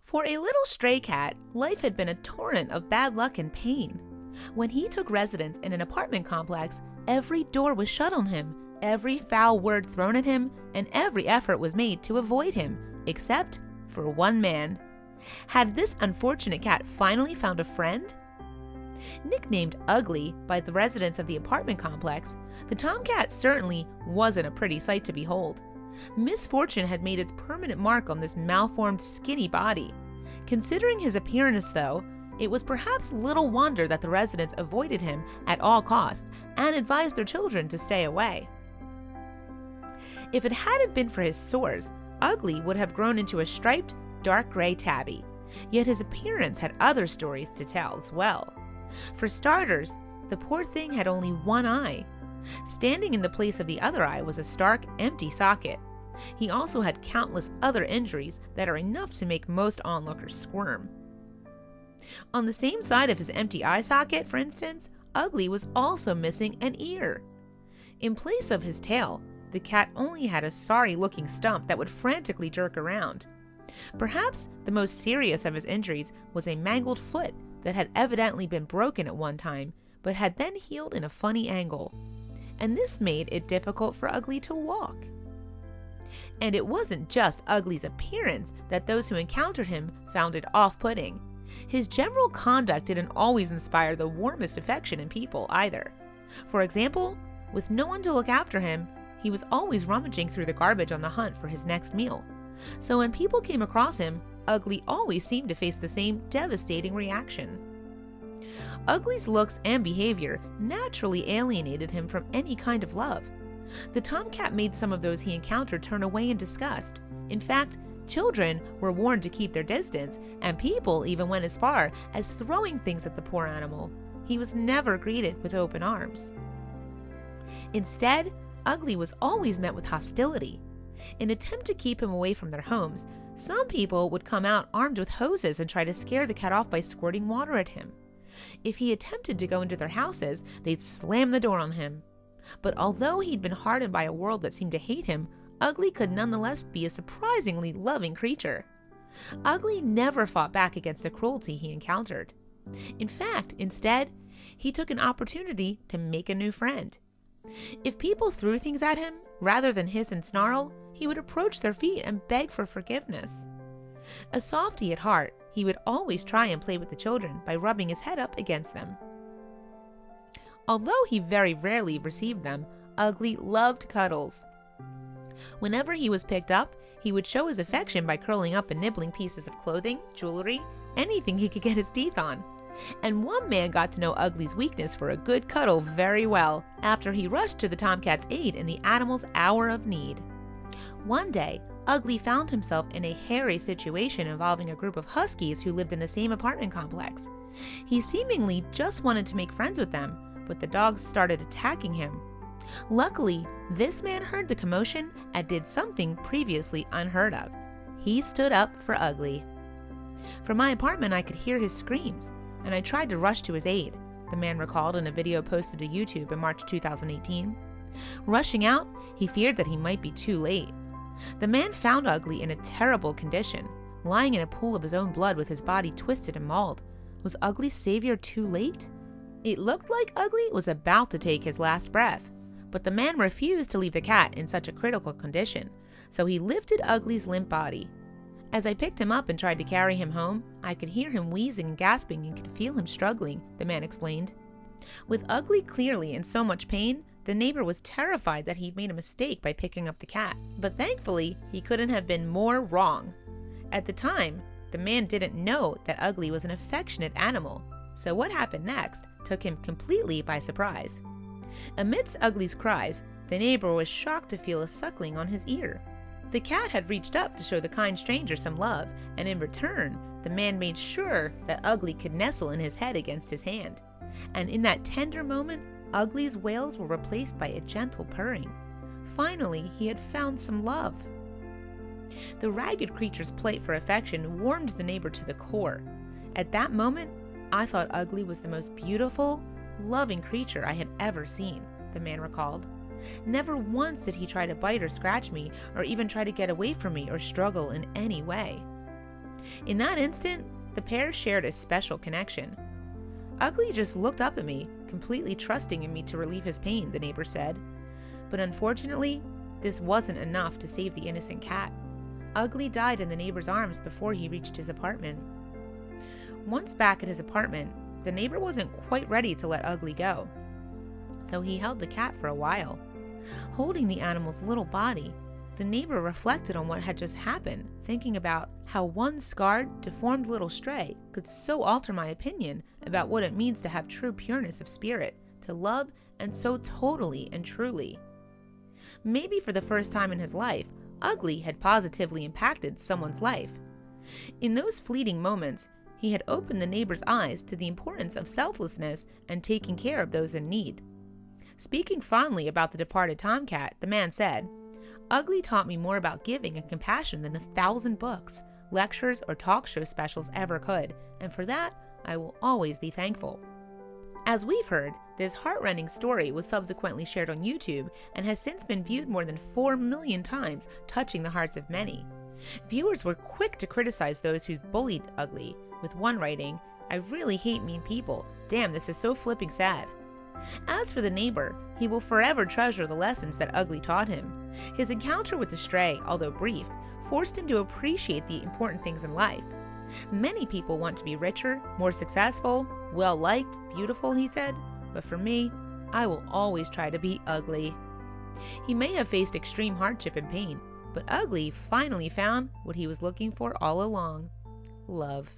For a little stray cat, life had been a torrent of bad luck and pain. When he took residence in an apartment complex, every door was shut on him, every foul word thrown at him, and every effort was made to avoid him, except for one man. Had this unfortunate cat finally found a friend? Nicknamed Ugly by the residents of the apartment complex, the tomcat certainly wasn't a pretty sight to behold. Misfortune had made its permanent mark on this malformed, skinny body. Considering his appearance, though, it was perhaps little wonder that the residents avoided him at all costs and advised their children to stay away. If it hadn't been for his sores, Ugly would have grown into a striped, dark gray tabby. Yet his appearance had other stories to tell as well. For starters, the poor thing had only one eye. Standing in the place of the other eye was a stark, empty socket. He also had countless other injuries that are enough to make most onlookers squirm. On the same side of his empty eye socket, for instance, Ugly was also missing an ear. In place of his tail, the cat only had a sorry-looking stump that would frantically jerk around. Perhaps the most serious of his injuries was a mangled foot that had evidently been broken at one time, but had then healed in a funny angle. And this made it difficult for Ugly to walk. And it wasn't just Ugly's appearance that those who encountered him found it off-putting. His general conduct didn't always inspire the warmest affection in people either. For example, with no one to look after him, he was always rummaging through the garbage on the hunt for his next meal. So when people came across him, Ugly always seemed to face the same devastating reaction. Ugly's looks and behavior naturally alienated him from any kind of love. The tomcat made some of those he encountered turn away in disgust. In fact, children were warned to keep their distance, and people even went as far as throwing things at the poor animal. He was never greeted with open arms. Instead, Ugly was always met with hostility. In an attempt to keep him away from their homes, some people would come out armed with hoses and try to scare the cat off by squirting water at him. If he attempted to go into their houses, they'd slam the door on him. But although he'd been hardened by a world that seemed to hate him, Ugly could nonetheless be a surprisingly loving creature. Ugly never fought back against the cruelty he encountered. In fact, instead, he took an opportunity to make a new friend. If people threw things at him, rather than hiss and snarl, he would approach their feet and beg for forgiveness. A softy at heart, he would always try and play with the children by rubbing his head up against them. Although he very rarely received them, Ugly loved cuddles. Whenever he was picked up, he would show his affection by curling up and nibbling pieces of clothing, jewelry, anything he could get his teeth on. And one man got to know Ugly's weakness for a good cuddle very well after he rushed to the tomcat's aid in the animal's hour of need. One day, Ugly found himself in a hairy situation involving a group of huskies who lived in the same apartment complex. He seemingly just wanted to make friends with them, but the dogs started attacking him. Luckily, this man heard the commotion and did something previously unheard of. He stood up for Ugly. From my apartment, I could hear his screams, and I tried to rush to his aid, the man recalled in a video posted to YouTube in March 2018. Rushing out, he feared that he might be too late. The man found Ugly in a terrible condition, lying in a pool of his own blood with his body twisted and mauled. Was Ugly's savior too late? It looked like Ugly was about to take his last breath, but the man refused to leave the cat in such a critical condition, so he lifted Ugly's limp body. As I picked him up and tried to carry him home, I could hear him wheezing and gasping and could feel him struggling, the man explained. With Ugly clearly in so much pain, the neighbor was terrified that he'd made a mistake by picking up the cat, but thankfully, he couldn't have been more wrong. At the time, the man didn't know that Ugly was an affectionate animal, so what happened next took him completely by surprise. Amidst Ugly's cries, the neighbor was shocked to feel a suckling on his ear. The cat had reached up to show the kind stranger some love, and in return, the man made sure that Ugly could nestle in his head against his hand. And in that tender moment, Ugly's wails were replaced by a gentle purring. Finally, he had found some love. The ragged creature's plight for affection warmed the neighbor to the core. At that moment, I thought Ugly was the most beautiful, loving creature I had ever seen, the man recalled. Never once did he try to bite or scratch me, or even try to get away from me or struggle in any way. In that instant, the pair shared a special connection. Ugly just looked up at me, completely trusting in me to relieve his pain, the neighbor said. But unfortunately, this wasn't enough to save the innocent cat. Ugly died in the neighbor's arms before he reached his apartment. Once back at his apartment, the neighbor wasn't quite ready to let Ugly go, so he held the cat for a while. Holding the animal's little body, the neighbor reflected on what had just happened, thinking about how one scarred, deformed little stray could so alter my opinion about what it means to have true pureness of spirit, to love, and so totally and truly. Maybe for the first time in his life, Ugly had positively impacted someone's life. In those fleeting moments, he had opened the neighbor's eyes to the importance of selflessness and taking care of those in need. Speaking fondly about the departed tomcat, the man said, "Ugly taught me more about giving and compassion than 1,000 books, lectures, or talk show specials ever could, and for that, I will always be thankful." As we've heard, this heart-rending story was subsequently shared on YouTube and has since been viewed more than 4 million times, touching the hearts of many. Viewers were quick to criticize those who bullied Ugly, with one writing, "I really hate mean people. Damn, this is so flipping sad." As for the neighbor, he will forever treasure the lessons that Ugly taught him. His encounter with the stray, although brief, forced him to appreciate the important things in life. Many people want to be richer, more successful, well-liked, beautiful, he said, but for me, I will always try to be ugly. He may have faced extreme hardship and pain, but Ugly finally found what he was looking for all along: love.